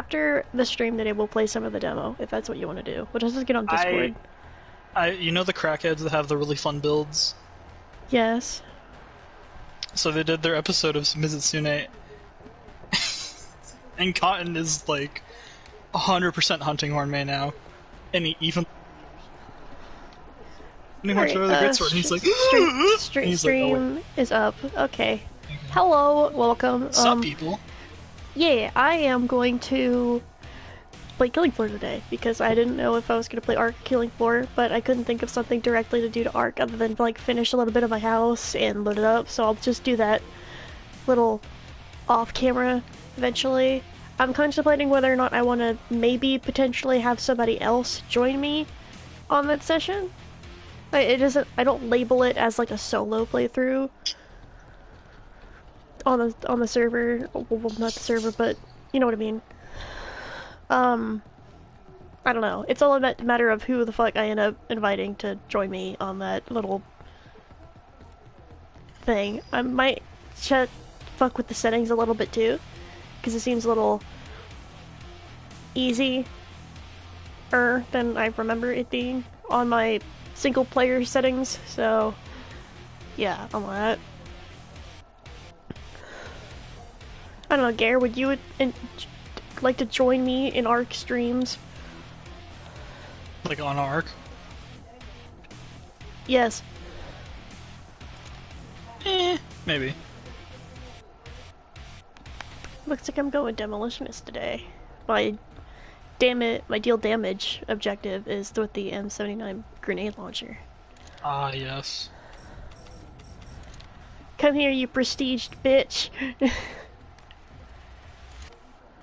after the stream today, we'll play some of the demo, if that's what you want to do. We'll just get on I, Discord. you know the crackheads that have the really fun builds? Yes. So they did their episode of Mizitsune, and Cotton is like 100% Hunting Horn May now, and he even Hunting Horn's Alright, really great sword, and he's like, and he's like, oh wait, stream is up. Okay. Hello, welcome. sup people? Yeah, I am going to play Killing Floor today because I didn't know if I was going to play Ark Killing Floor, but I couldn't think of something directly to do to Ark other than like finish a little bit of my house and load it up, so I'll just do that little off camera eventually. I'm contemplating whether or not I want to maybe potentially have somebody else join me on that session. It isn't, I don't label it as like a solo playthrough on the server. Well, not the server, but you know what I mean. I don't know. It's all a matter of who the fuck I end up inviting to join me on that little thing. I might fuck with the settings a little bit too, because it seems a little easier than I remember it being on my single player settings, so yeah, on that. I don't know, Gare, would you like to join me in Ark streams? Like on Ark? Yes. Maybe. Looks like I'm going Demolitionist today. My deal damage objective is with the M79 grenade launcher. Ah, yes. Come here, you prestiged bitch.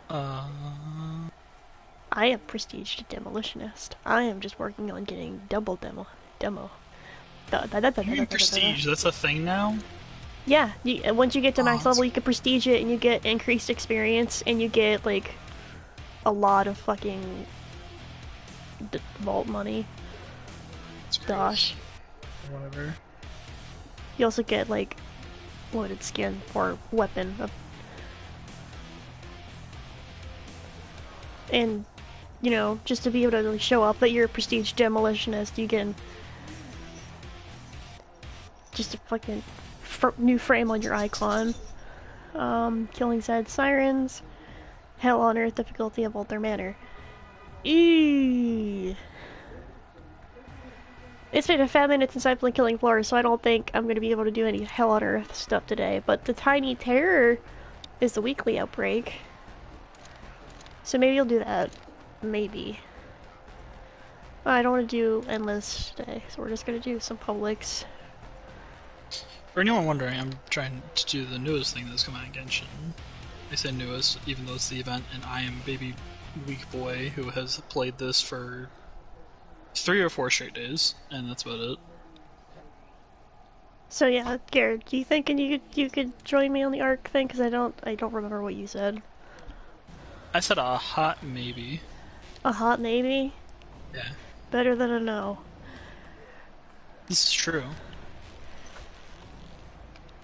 I am prestiged demolitionist. I am just working on getting double demo. You prestige, that's a thing now? Yeah, once you get to max Oh, level, you can prestige it, and you get increased experience, and you get like a lot of fucking vault money. Dosh. Whatever. You also get like loaded skin for weapon. And you know, just to be able to really show up that you're a prestige demolitionist, you can just a fucking new frame on your icon. Killing Zed Sirens, Hell on Earth difficulty of Alter Manor. Eee. It's been 5 minutes since I've played Killing Floor, so I don't think I'm going to be able to do any Hell on Earth stuff today, but the Tiny Terror is the weekly outbreak. So maybe I'll do that. Maybe. I don't want to do Endless today, so we're just going to do some publics. For anyone wondering, I'm trying to do the newest thing that's come out in Genshin. I say newest, even though it's the event, and I am baby weak boy who has played this for 3 or 4 straight days, and that's about it. So yeah, Garrett, do you think you could join me on the Ark thing? Because I don't remember what you said. I said a hot maybe. A hot maybe? Yeah. Better than a no. This is true.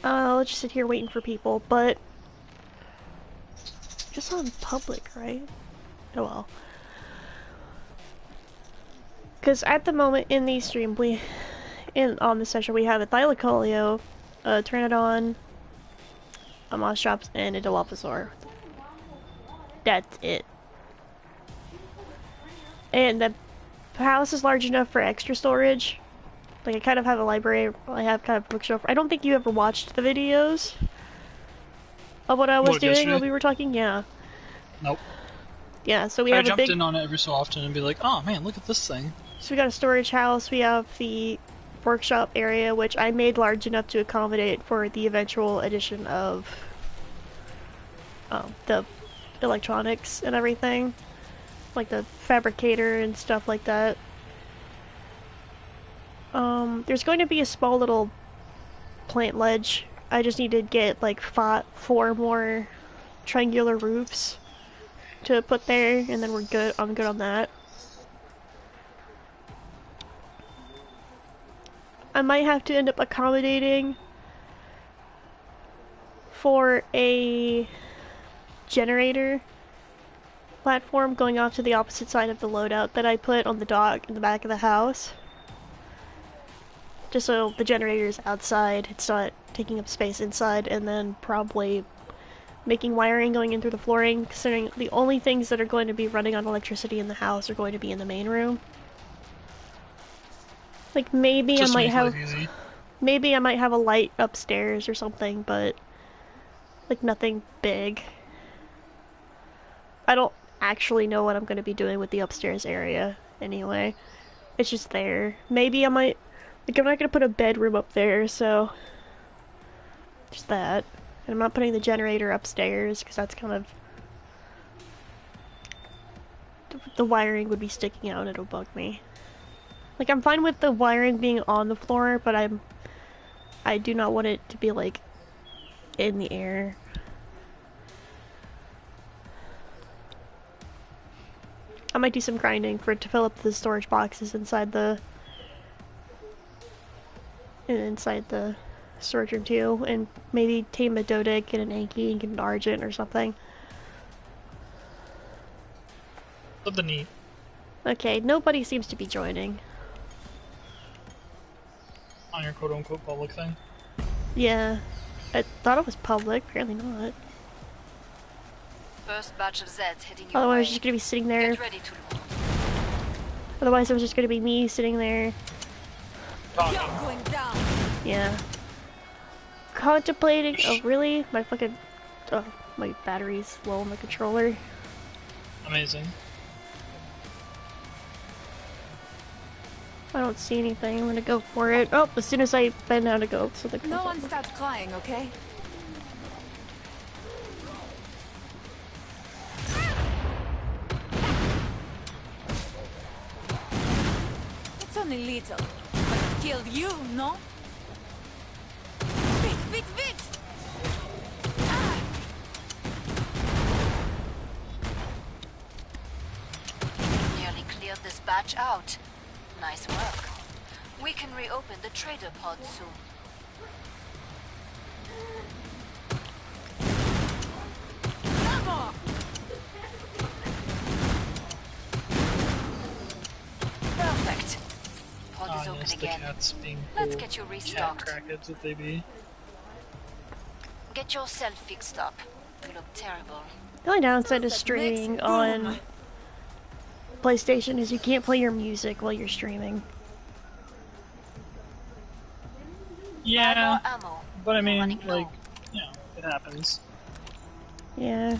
I'll just sit here waiting for people, but just on public, right? Oh well. Because at the moment in the stream, on the session we have a Thylacoleo, a Pteranodon, a Moschops, and a Dilophosaur. That's it. And the house is large enough for extra storage. Like I kind of have a library, I have kind of a bookshelf. I don't think you ever watched the videos of what I was doing yesterday? when we were talking, yeah. Nope. Yeah, so we I have a jumped big... in on it every so often and be like, oh man, look at this thing. So we got a storage house, we have the workshop area, which I made large enough to accommodate for the eventual addition of the electronics and everything. Like the fabricator and stuff like that. There's going to be a small little plant ledge. I just need to get like 4 more triangular roofs to put there, and then we're good. I'm good on that. I might have to end up accommodating for a generator platform going off to the opposite side of the loadout that I put on the dock in the back of the house. Just so the generator's outside, it's not taking up space inside, and then probably making wiring going in through the flooring, considering the only things that are going to be running on electricity in the house are going to be in the main room. Like maybe Just I might have easy. maybe I might have a light upstairs or something, but like nothing big. I don't actually know what I'm going to be doing with the upstairs area anyway. It's just there. Maybe I might, like I'm not going to put a bedroom up there, so just that. And I'm not putting the generator upstairs because that's kind of, the wiring would be sticking out and it'll bug me. Like I'm fine with the wiring being on the floor, but I do not want it to be like in the air. I might do some grinding for it to fill up the storage boxes inside the storage room too, and maybe tame a Dodic, get an Anki, and get an Argent or something. Something neat. Okay, nobody seems to be joining. On your quote-unquote public thing? Yeah. I thought it was public, apparently not. First batch of Zeds heading your Otherwise I way. was just gonna be sitting there. Get ready to move. Otherwise it was just gonna be me sitting there. Talking. Going down. Yeah. Contemplating. Oh, really? My fucking. Oh, my battery's low on the controller. Amazing. I don't see anything. I'm gonna go for it. Oh, as soon as I bend down to go, something comes No up. one starts crying, okay? It's only little, but it killed you, no? Vite, vite, vite! Nearly cleared this batch out. Nice work. We can reopen the trader pod soon. Ammo! Perfect. Pod is open Yes, the again. cats being Let's cool get you cat restocked. crackheads that they be. Get yourself fixed up. You look terrible. The only downside of streaming on PlayStation is you can't play your music while you're streaming. Yeah, More ammo. but I We're mean, running low. like, you know, it happens. Yeah.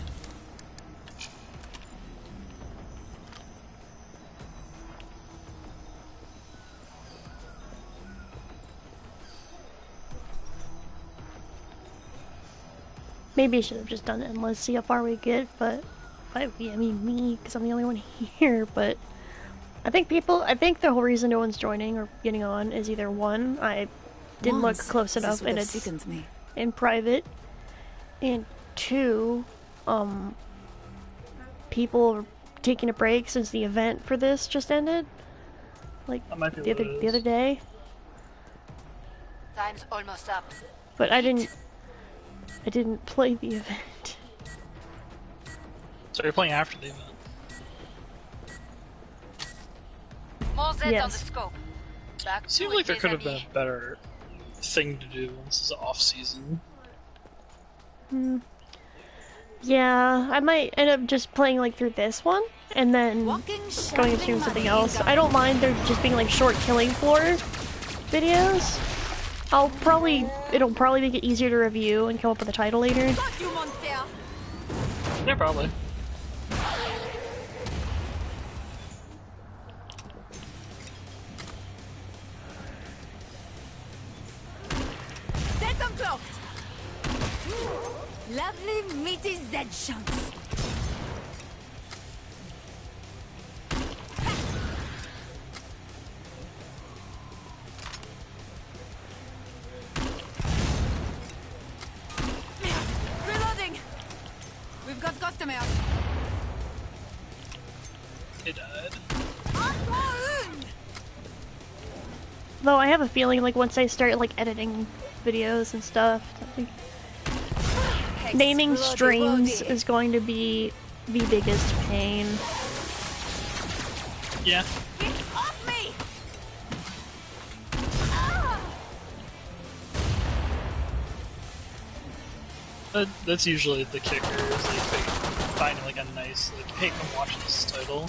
Maybe I should have just done it and let's see how far we get, but I mean me, because I'm the only one here, but I think the whole reason no one's joining or getting on is either one, I didn't look close enough and it's in private, and two, people are taking a break since the event for this just ended, like That might be the what it other is. day, Time's almost up. but I didn't play the event. So you're playing after the event. More Zeds on Yes. the scope. Back Seems to like there it, could have been mes a better thing to do once it's off season. Yeah, I might end up just playing like through this one and then Walking, going and stream something else. I don't mind there just being like short killing floor videos. It'll probably make it easier to review and come up with a title later. Fuck you, monster! Yeah, probably. Zeds uncloaked! Lovely meaty Zed chunks. Reloading! We've got customers. It died. Though I have a feeling like once I start like editing videos and stuff, like, naming streams is going to be the biggest pain. Yeah. Get off me! That's usually the kicker, is like finding like a nice, like, hey, come watch this title.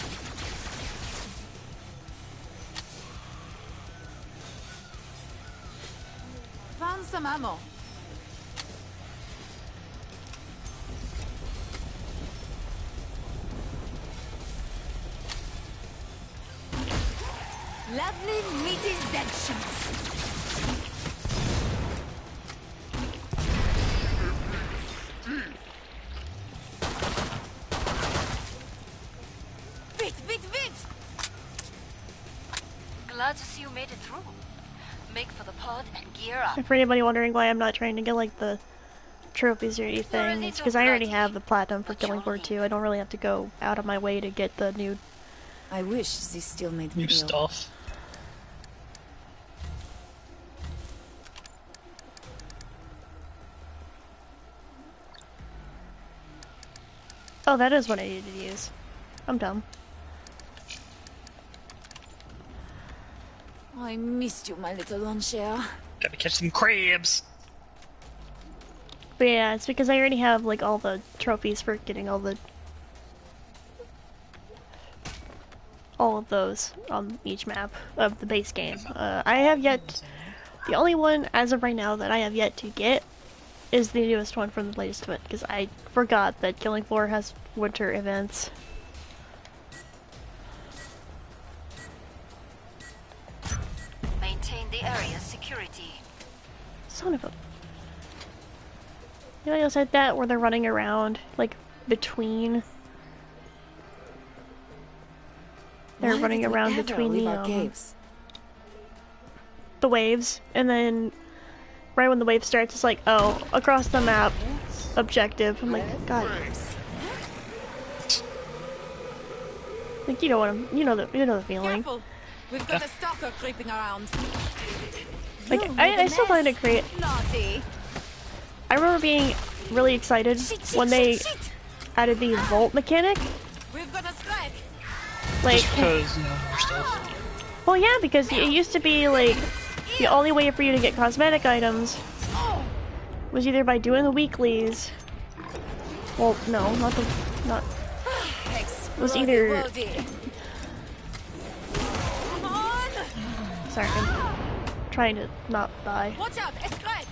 Found some ammo. Lovely meaty dead shots. Vite! Glad to see you made it through. Make for the pod and gear up. And for anybody wondering why I'm not trying to get like the trophies or anything, it's because I already have the platinum for Killing Floor 2. I don't really have to go out of my way to get the new. I wish this still made me New ill. stuff. Oh, that is what I needed to use. I'm dumb. I missed you, my little Longshare. Gotta catch some crabs! But yeah, it's because I already have like all the trophies for getting all of those on each map of the base game. I have yet, the only one as of right now that I have yet to get is the newest one from the latest event, because I forgot that Killing Floor has winter events. Maintain the area's security. Son of a... Anybody else like that, where they're running around, like, between... They're running around between the waves, and then right when the wave starts, it's like, oh, across the map, objective. I'm like, God. Like, you know what you know the feeling. Careful. We've got a stalker creeping around. Like, I still find it great. Naughty. I remember being really excited when they added the Volt mechanic. We've got a strike. Like, Just because, you know, more stuff. well, yeah, because it used to be like the only way for you to get cosmetic items was either by doing the weeklies. Well, no, not. It was either. Come on! Sorry, I'm trying to not die. Watch out, a strike.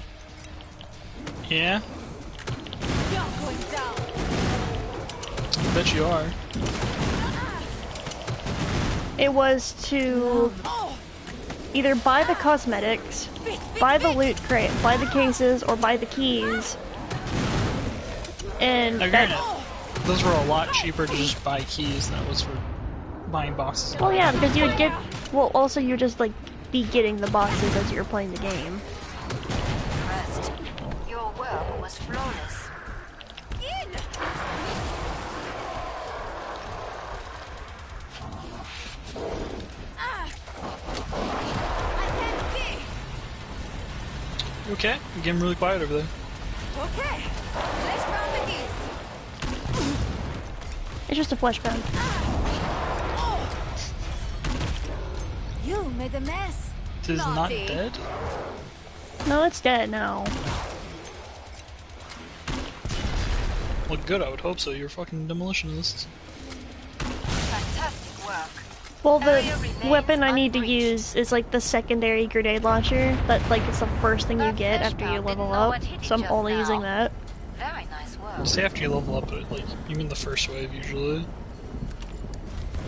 Yeah? You're going down. I bet you are. It was to either buy the cosmetics, buy the loot crate, buy the cases, or buy the keys. And Now, that, granted, those were a lot cheaper to just buy keys than it was for buying boxes. well, yeah, because you would get, well, also you would just like be getting the boxes as you were playing the game. Rest. Your work was flawless. In. I can't see. Okay, you're getting really quiet over there. Okay, let's found the keys. It's just a flashbang. You made a mess. It is not Naughty. dead? No, it's dead now. Well, good, I would hope so. You're fucking demolitionists. Fantastic work. Well, the Area remains weapon I need to unbreached. use is like the secondary grenade launcher. That like it's the first thing you That get after you flashbang level didn't know up. what hit So it I'm just only now. using that. Very nice work. Say after you level up, but like, you mean the first wave usually?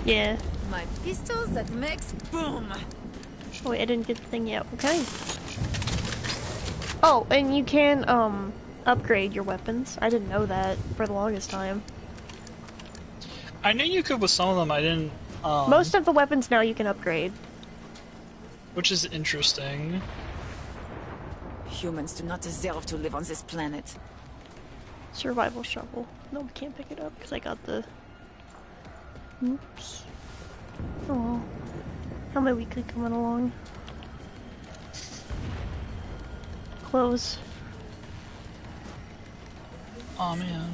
Yeah. My pistols that makes boom. Oh, wait, I didn't get the thing yet. Okay. Oh, and you can upgrade your weapons. I didn't know that for the longest time. I knew you could with some of them, I didn't, Most of the weapons now you can upgrade. which is interesting. Humans do not deserve to live on this planet. Survival shovel. No, we can't pick it up because I got the. Oops. Oh well. How my weekly coming along? Close. Aw, man.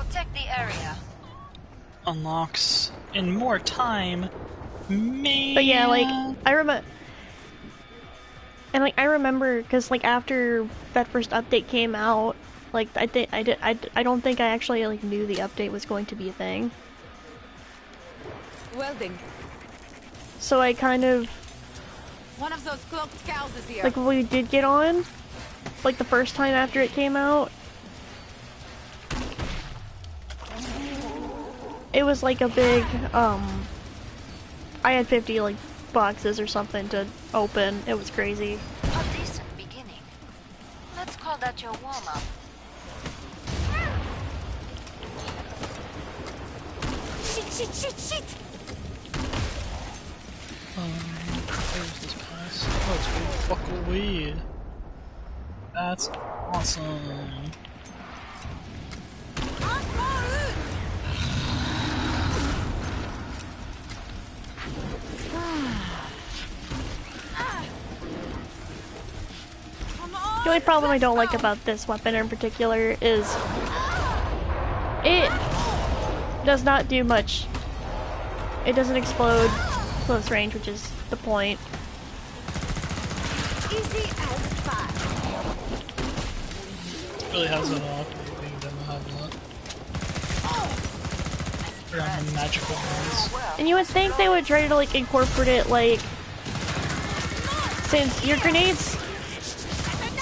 Protect the area. Unlocks in more time. Man. But yeah, like I remember, and like I remember because like after that first update came out, like I don't think I actually like knew the update was going to be a thing. Welding. So I kind of One of those cloaked cows is here. like when we did get on, like the first time after it came out, it was like a big I had 50 like boxes or something to open. It was crazy. A decent beginning. Let's call that your warm-up. Shit! Where's this pass? Oh, it's good fucking weed. That's awesome. The only problem I don't like about this weapon in particular is it does not do much. It doesn't explode close range, which is the point. Easy as pie. It really has an being demo have that. Around the magical ones. And you would think they would try to like incorporate it like since your grenades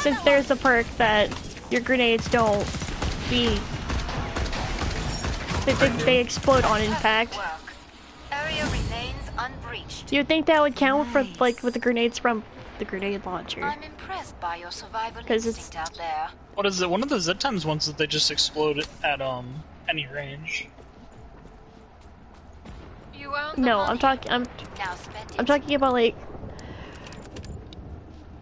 since there's a perk that your grenades don't be they explode on impact. Area remains unbreached. You'd think that would count for like with the grenades from the grenade launcher. I'm impressed by your survival 'Cause it's- instinct out there. What is it? One of the Z-Times ones that they just explode at any range. You own the No, money. I'm talking Now spend it. I'm talking about like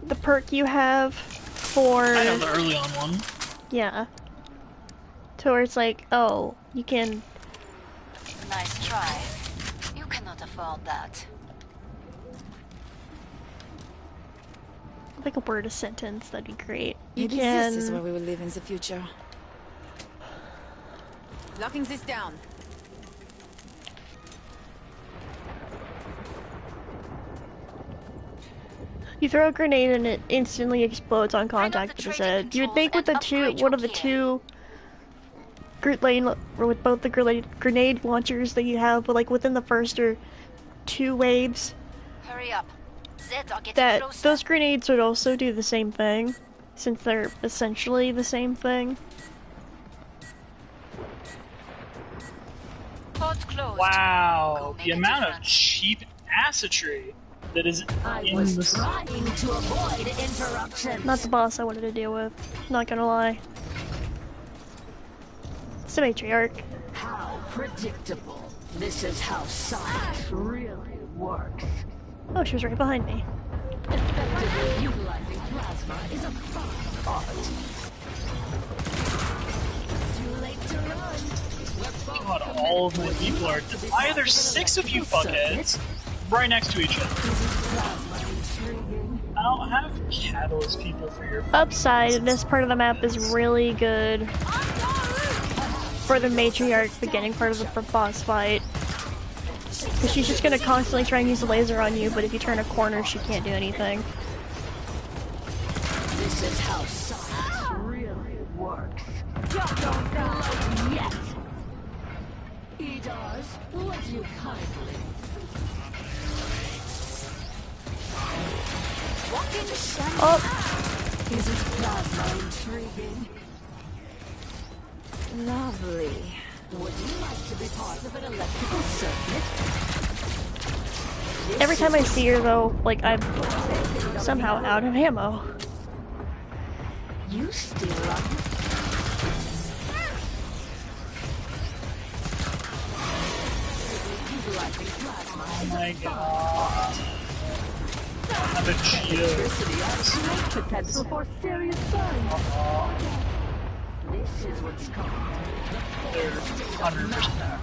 the perk you have for I know the early on one. yeah. To where it's like, oh, you can Nice try. You cannot afford that. like a word a sentence, that'd be great. You Maybe can this is where we will live in the future. Locking this down. you throw a grenade and it instantly explodes on contact with the Z. You would think with the one of the two with both the grenade launchers that you have, but like within the first or two waves, Hurry up. Zeds are getting that closer. those grenades would also do the same thing, since they're essentially the same thing. Port's closed. Wow, Go make the a amount of difference. cheap acidry that is in this. Trying to avoid interruption. Not the boss I wanted to deal with, not gonna lie. It's the matriarch. How predictable. This is how science really works. Oh, she was right behind me. Effectively utilizing plasma is a fine art. Too late to run. God, all of my people are. Why are there 6 of you fuckheads right next to each other? I don't have catalyst people for your. Upside, this part of the map is really good for the matriarch beginning part of the boss fight. Because she's just gonna constantly try and use the laser on you, but if you turn a corner, she can't do anything. This is how science really works. Don't know yet. He does. Would you kindly? Walking shiny. Oh, Isn't plasma intriguing? Lovely. Would you like to be part of an electrical circuit? every time I see her though, like I'm somehow out of ammo. You still up? Utilizing plasma. Oh my god. I'm a Cheeto. Potential for serious burn. This is what's called They're 100%.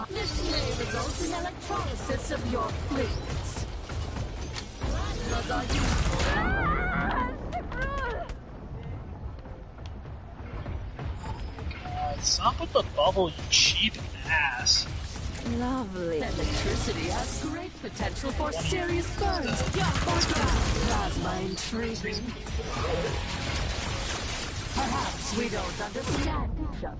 This may result in electrolysis of your fluids. Plasmas are useful. stop with the bubble, you cheap ass. Lovely. Electricity has great potential for serious burns. Plasma intriguing. Perhaps we don't understand each other.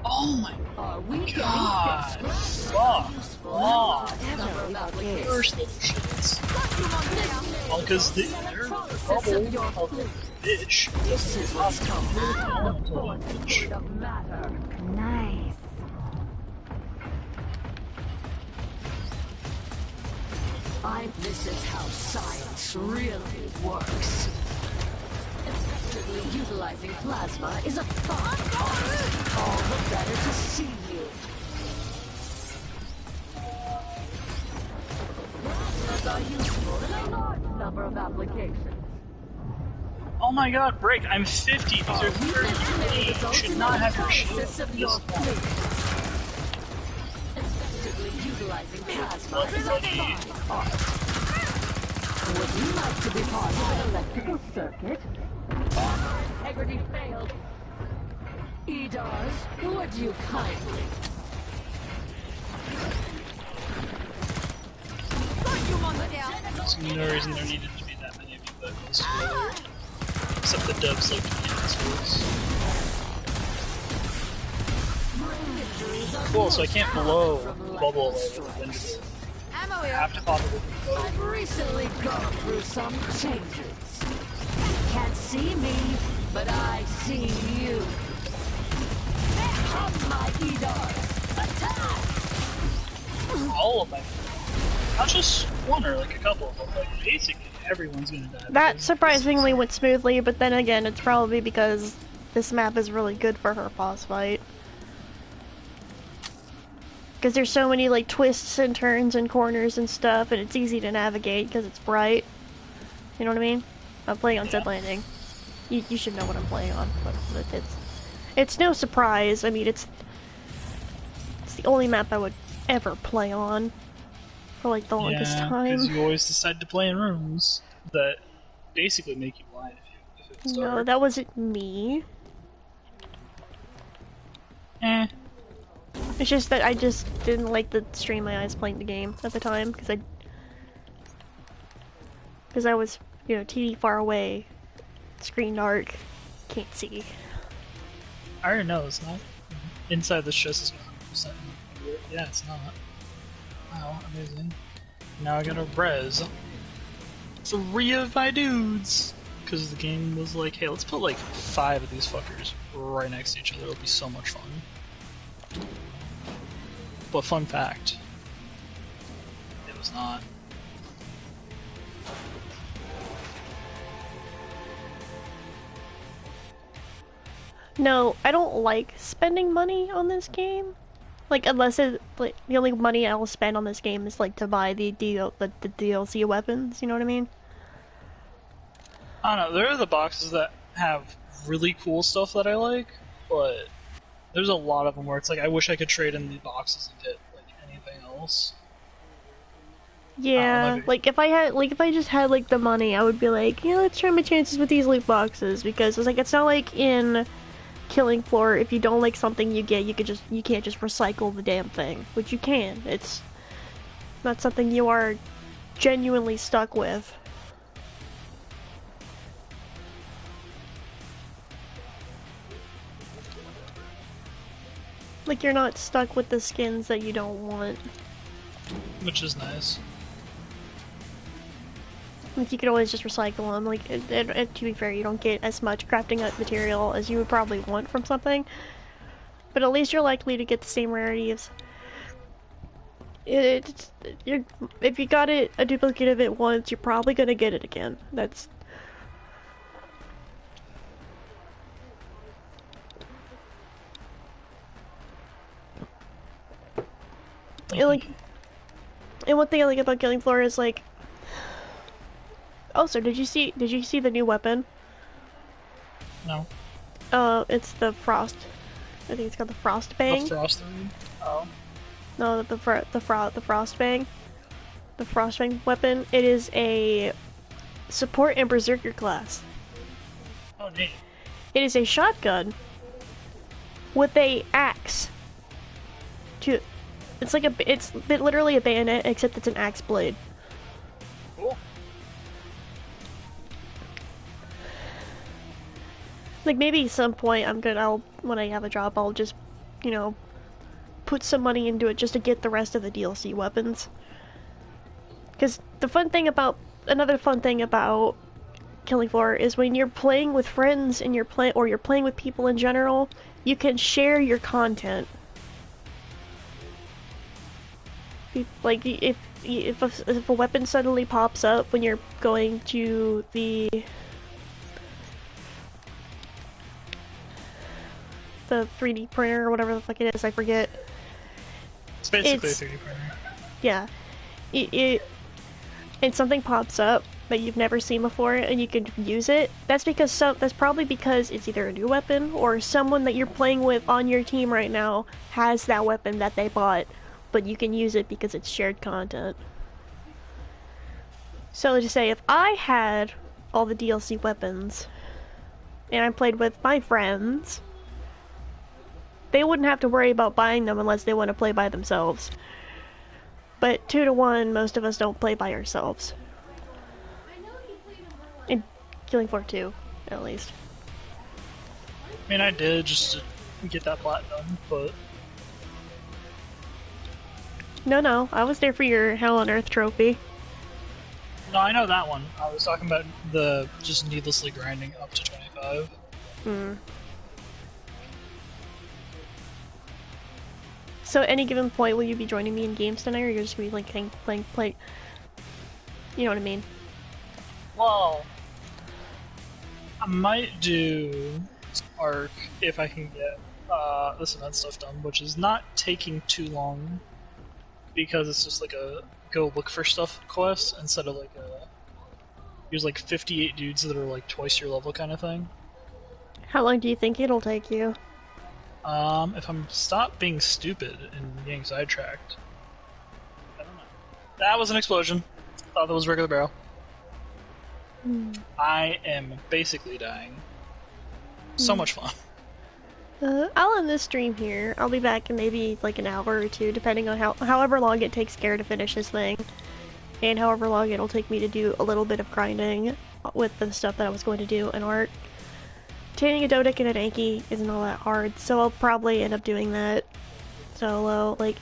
Oh my Are we getting god. fixed? Fuck off. Number of applications. First little shits. Well, because they're bubble of bitch. This is what's called Elemental bitch. of matter. Nice. This is how science really works. Effectively utilizing plasma is a fun art. All the better to see you. Plasmas are useful in a large number of applications. Oh my god, break, I'm 50. These are 38. You should not have your shit Analysis of this your long. plate. Effectively utilizing plasma is a fine art. Would you like to be part of an electrical circuit? Armor integrity failed. EDARS, would you kindly? There's no reason there needed to be that many of you vehicles. Except the devs like to be assholes. Cool, so I can't blow bubble away with the wind. Ammo I here. have to pop it with the bow. I've recently gone through some changes. Can't see me, but I see you. There come my EDARS. Attack! All of them. Not just one or like a couple of them, like basically everyone's gonna die. That because surprisingly went smoothly, but then again, it's probably because this map is really good for her boss fight. Because there's so many like twists and turns and corners and stuff, and it's easy to navigate because it's bright. You know what I mean? I'm playing on Zed Landing. You should know what I'm playing on, but it's no surprise. I mean, it's the only map I would ever play on for like the longest time. because you always decide to play in rooms that basically make you blind if it's No, dark. that wasn't me. Eh. It's just that I just didn't like the strain my eyes playing the game at the time because I was, you know, TV far away, screen dark, can't see. I already know it's not. Inside this chest is 100%. Yeah, it's not. Wow, amazing. Now I gotta res 3 of my dudes! Because the game was like, hey, let's put like 5 of these fuckers right next to each other. It'll be so much fun. But fun fact, it was not. No, I don't like spending money on this game. Like, unless it, like, the only money I'll spend on this game is like to buy the DLC weapons, you know what I mean? I don't know, there are the boxes that have really cool stuff that I like, but there's a lot of them where it's like, I wish I could trade in the boxes and get like anything else. Yeah, maybe. like if I just had like the money, I would be like, yeah, let's try my chances with these loot boxes because it's like it's not like in Killing Floor, if you don't like something you get, you can't just recycle the damn thing, which you can. It's not something you are genuinely stuck with. Like you're not stuck with the skins that you don't want. Which is nice. Like you could always just recycle them. Like to be fair, you don't get as much crafting material as you would probably want from something, but at least you're likely to get the same rarities. If you got a duplicate of it once, you're probably gonna get it again. That's and one thing I like about Killing Floor is like. Oh, so did you see the new weapon? No. It's the Frost. I think it's called the Frost Bang. The Frostery? Oh. No, the Frost Bang. The Frost Bang weapon. It is a support and berserker class. Oh, neat. It is a shotgun with a axe. It's like it's literally a bayonet, except it's an axe blade. Cool. Like maybe at some point when I have a job, I'll just, you know, put some money into it just to get the rest of the DLC weapons. Because another fun thing about Killing Floor is when you're playing with friends and you're playing with people in general, you can share your content. Like if a weapon suddenly pops up when you're going to the 3D printer or whatever the fuck it is, I forget. It's basically a 3D printer. Yeah. And something pops up that you've never seen before and you can use it. That's probably because it's either a new weapon or someone that you're playing with on your team right now has that weapon that they bought, but you can use it because it's shared content. So let's just say if I had all the DLC weapons and I played with my friends, they wouldn't have to worry about buying them unless they want to play by themselves. But 2 to 1, most of us don't play by ourselves. In Killing Floor 2, at least. I mean, I did just to get that platinum, but... No, I was there for your Hell on Earth trophy. No, I know that one. I was talking about the just needlessly grinding up to 25. So at any given point, will you be joining me in games tonight, or you're just gonna be like playing? You know what I mean? Well, I might do Ark if I can get this event stuff done, which is not taking too long because it's just like a go look for stuff quest instead of like there's like 58 dudes that are like twice your level kind of thing. How long do you think it'll take you? If I'm stop being stupid and getting sidetracked. I don't know. That was an explosion. Thought that was regular barrel. I am basically dying. So much fun. I'll end this stream here. I'll be back in maybe like an hour or two, depending on however long it takes Gare to finish this thing. And however long it'll take me to do a little bit of grinding with the stuff that I was going to do in Ark. Taming a Dodic and a Danky isn't all that hard, so I'll probably end up doing that solo. Like,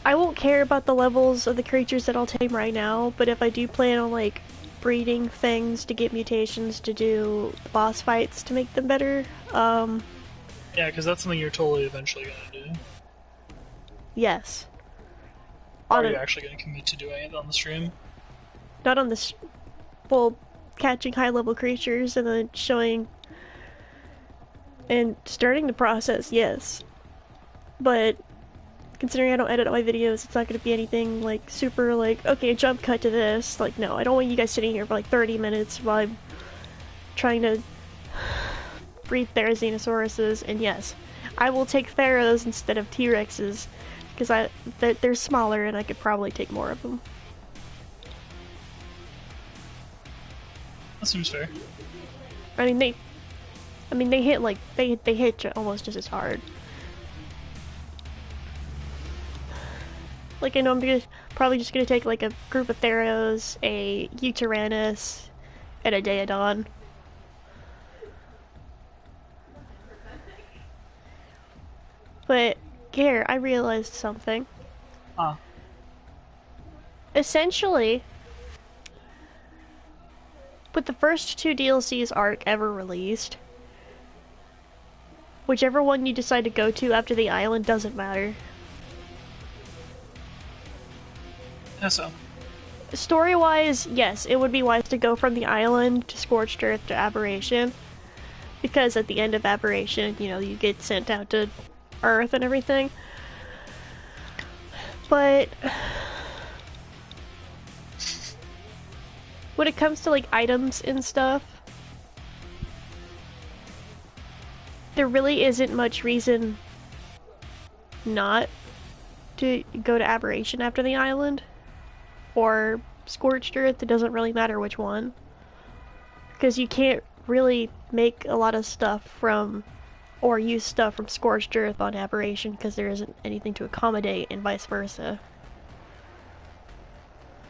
I won't care about the levels of the creatures that I'll tame right now, but if I do plan on, like, breeding things to get mutations to do boss fights to make them better, yeah, because that's something you're totally eventually gonna do. Yes. Are you actually gonna commit to doing it on the stream? Not on the well, catching high-level creatures and then showing and starting the process, yes. But considering I don't edit my videos, it's not going to be anything like super like, okay, jump cut to this. Like, no, I don't want you guys sitting here for like 30 minutes while I'm trying to breed Therizanusauruses. And yes, I will take Theros instead of T-Rexes because they're smaller and I could probably take more of them. That seems fair. I mean they hit like they hit almost just as hard. Like I know I'm probably just gonna take like a group of Theros, a Yutyrannus, and a Daeodon. But Gare, I realized something. Essentially, with the first 2 DLCs Ark ever released, whichever one you decide to go to after the island doesn't matter. Yeah, so. Story-wise, yes, it would be wise to go from the island to Scorched Earth to Aberration, because at the end of Aberration, you know, you get sent out to Earth and everything. But when it comes to like items and stuff, there really isn't much reason not to go to Aberration after the island or Scorched Earth. It doesn't really matter which one, because you can't really make a lot of stuff from, or use stuff from Scorched Earth on Aberration because there isn't anything to accommodate, and vice versa.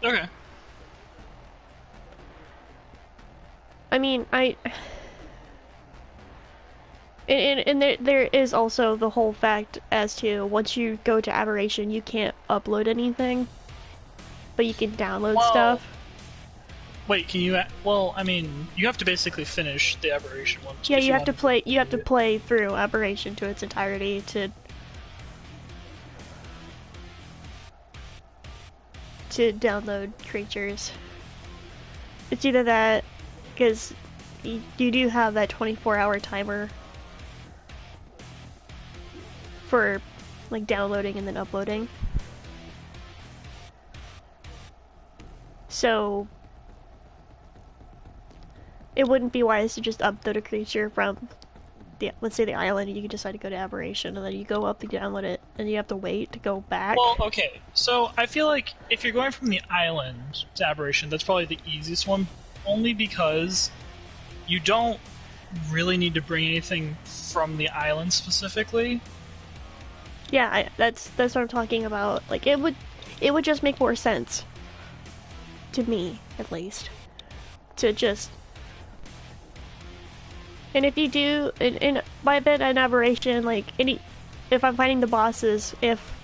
Okay. I mean, and there is also the whole fact as to once you go to Aberration, you can't upload anything, but you can download stuff. Wait, can you? Well, I mean, you have to basically finish the Aberration one. Yeah, you have to play. You have to play through Aberration to its entirety to download creatures. It's either that, because you do have that 24-hour timer for like downloading and then uploading. So it wouldn't be wise to just upload a creature from the, let's say, the island, and you can decide to go to Aberration, and then you go up and download it, and you have to wait to go back. Well, okay, so I feel like if you're going from the island to Aberration, that's probably the easiest one, only because you don't really need to bring anything from the island specifically. Yeah, that's what I'm talking about. Like, it would just make more sense to me, at least, to just. And if you do, and by that an Aberration, like if I'm fighting the bosses, if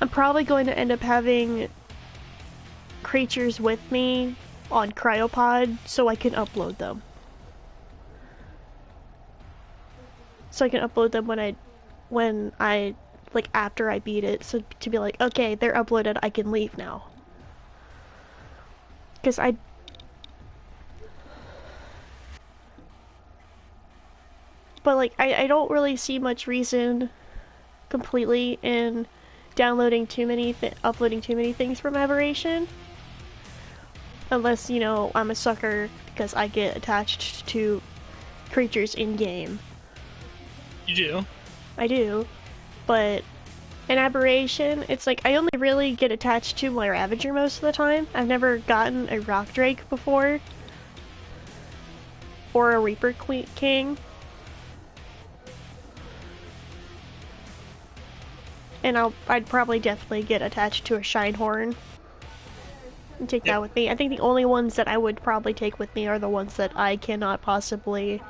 I'm probably going to end up having creatures with me on Cryopod so I can upload them. So I can upload them when I like after I beat it, so to be like, okay, they're uploaded, I can leave now. Because But like, I don't really see much reason completely in downloading uploading too many things from Aberration. Unless, you know, I'm a sucker because I get attached to creatures in-game. You do? I do. But in Aberration, it's like, I only really get attached to my Ravager most of the time. I've never gotten a Rock Drake before. Or a Reaper King. And I'd probably definitely get attached to a Shinehorn and take that with me. I think the only ones that I would probably take with me are the ones that I cannot possibly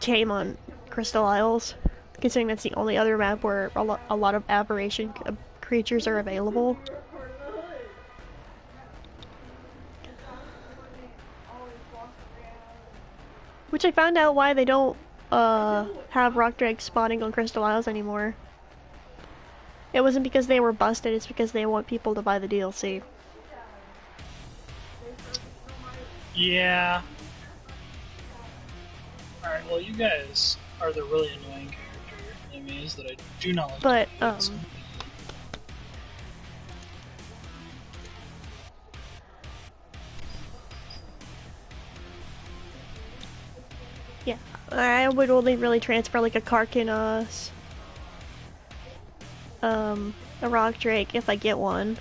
tame on Crystal Isles, considering that's the only other map where a lot of Aberration creatures are available. Which I found out why they don't have Rock Drake spawning on Crystal Isles anymore. It wasn't because they were busted, it's because they want people to buy the DLC. Yeah. Alright, well, you guys are the really annoying character enemies that I do not like. But, yeah, I would only really transfer like a Karkinos, a Rock Drake if I get one.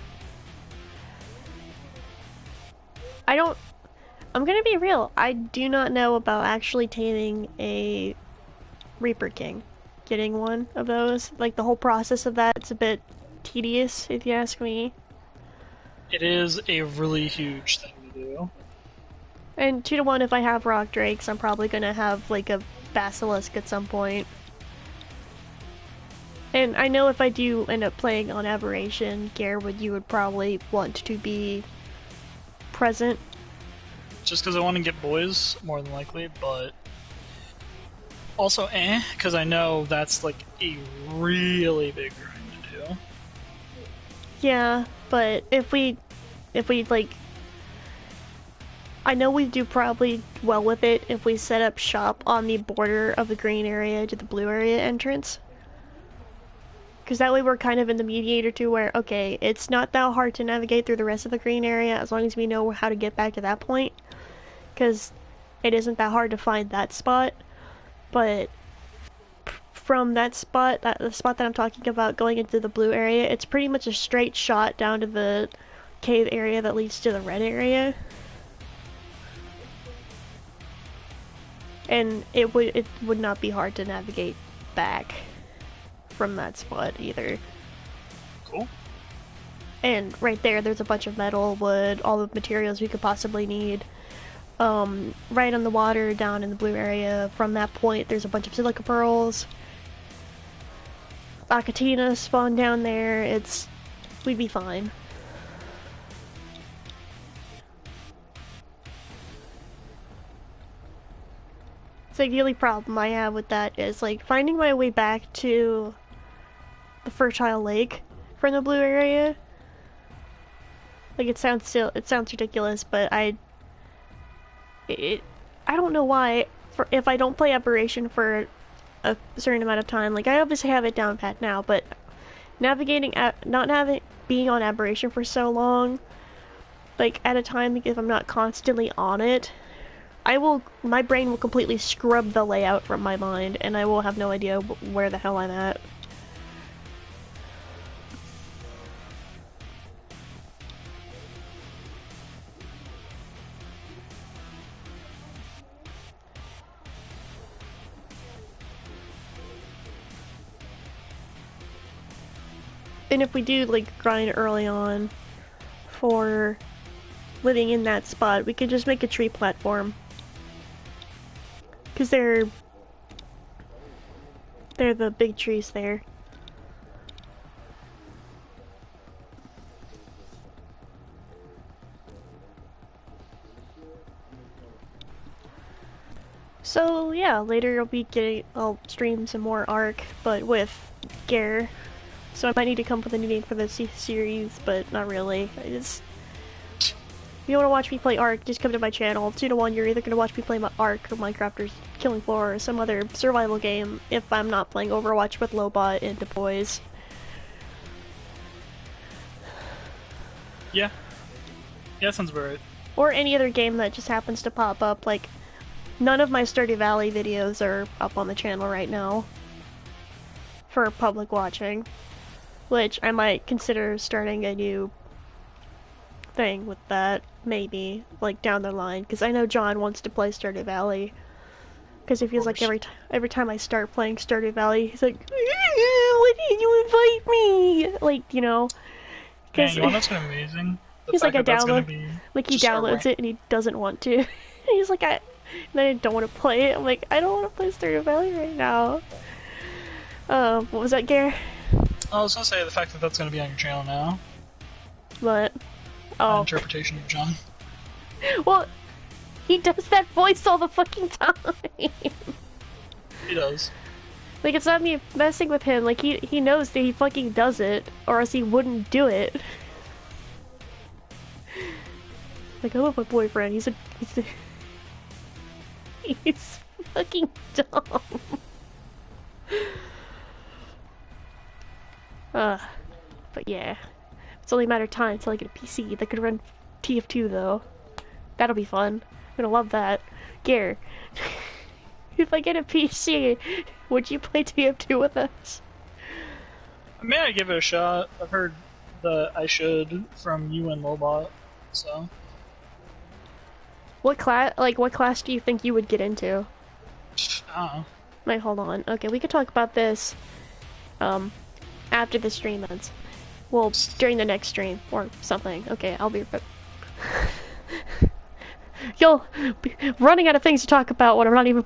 I'm gonna be real, I do not know about actually taming a Reaper King. Getting one of those. Like, the whole process of that, it's a bit tedious, if you ask me. It is a really huge thing to do. And 2-to-1, if I have Rock Drakes, I'm probably gonna have, like, a Basilisk at some point. And I know if I do end up playing on Aberration, you would probably want to be present. Just because I want to get boys, more than likely, but also because I know that's like a really big grind to do. Yeah, but if we like, I know we do probably well with it if we set up shop on the border of the green area to the blue area entrance. Because that way we're kind of in the mediator too, where, okay, it's not that hard to navigate through the rest of the green area as long as we know how to get back to that point. Because it isn't that hard to find that spot. But from that spot, the spot that I'm talking about going into the blue area, it's pretty much a straight shot down to the cave area that leads to the red area. And it would not be hard to navigate back from that spot either. Cool. And right there's a bunch of metal, wood, all the materials we could possibly need. Right on the water, down in the blue area, from that point, there's a bunch of silica pearls. Akatina spawn down there. We'd be fine. It's like the only problem I have with that is like finding my way back to the fertile lake from the blue area. Like it sounds ridiculous, but I don't know why. If I don't play Aberration for a certain amount of time, like I obviously have it down pat now, but being on Aberration for so long, like at a time, if I'm not constantly on it, my brain will completely scrub the layout from my mind, and I will have no idea where the hell I'm at. And if we do like grind early on for living in that spot, we could just make a tree platform. Because they're the big trees there. So yeah, later I'll stream some more Ark, but with Gare. So I might need to come up with a new name for the series, but not really. If you want to watch me play Ark, just come to my channel. 2 to 1, you're either going to watch me play Ark or Minecrafters Killing Floor or some other survival game if I'm not playing Overwatch with Lobot and Depoys. Yeah. Yeah, sounds about right. Or any other game that just happens to pop up. Like, none of my Stardew Valley videos are up on the channel right now for public watching. Which I might consider starting a new thing with that, maybe, like down the line, because I know John wants to play Stardew Valley. Because it feels like every time I start playing Stardew Valley, he's like, "Why didn't you invite me?" Like, you know. Yeah, you know what's amazing? He's like, he downloads it and he doesn't want to. He's like, and I don't want to play it. I'm like, I don't want to play Stardew Valley right now. What was that, Gare? I was gonna say the fact that that's gonna be on your channel now. What? Oh. Interpretation of John. Well, he does that voice all the fucking time. He does. Like, it's not me messing with him. Like, he knows that he fucking does it, or else he wouldn't do it. Like, I love my boyfriend. He's fucking dumb. But yeah. It's only a matter of time until I get a PC that could run TF2 though. That'll be fun. I'm gonna love that. Gare, if I get a PC, would you play TF2 with us? I mean, I give it a shot. I've heard that I should from you and Lobot, so. What class do you think you would get into? I don't know. Wait, hold on. Okay, we could talk about this, after the stream ends. Well, during the next stream, or something. Okay, I'll be right back. You'll be running out of things to talk about when I'm not even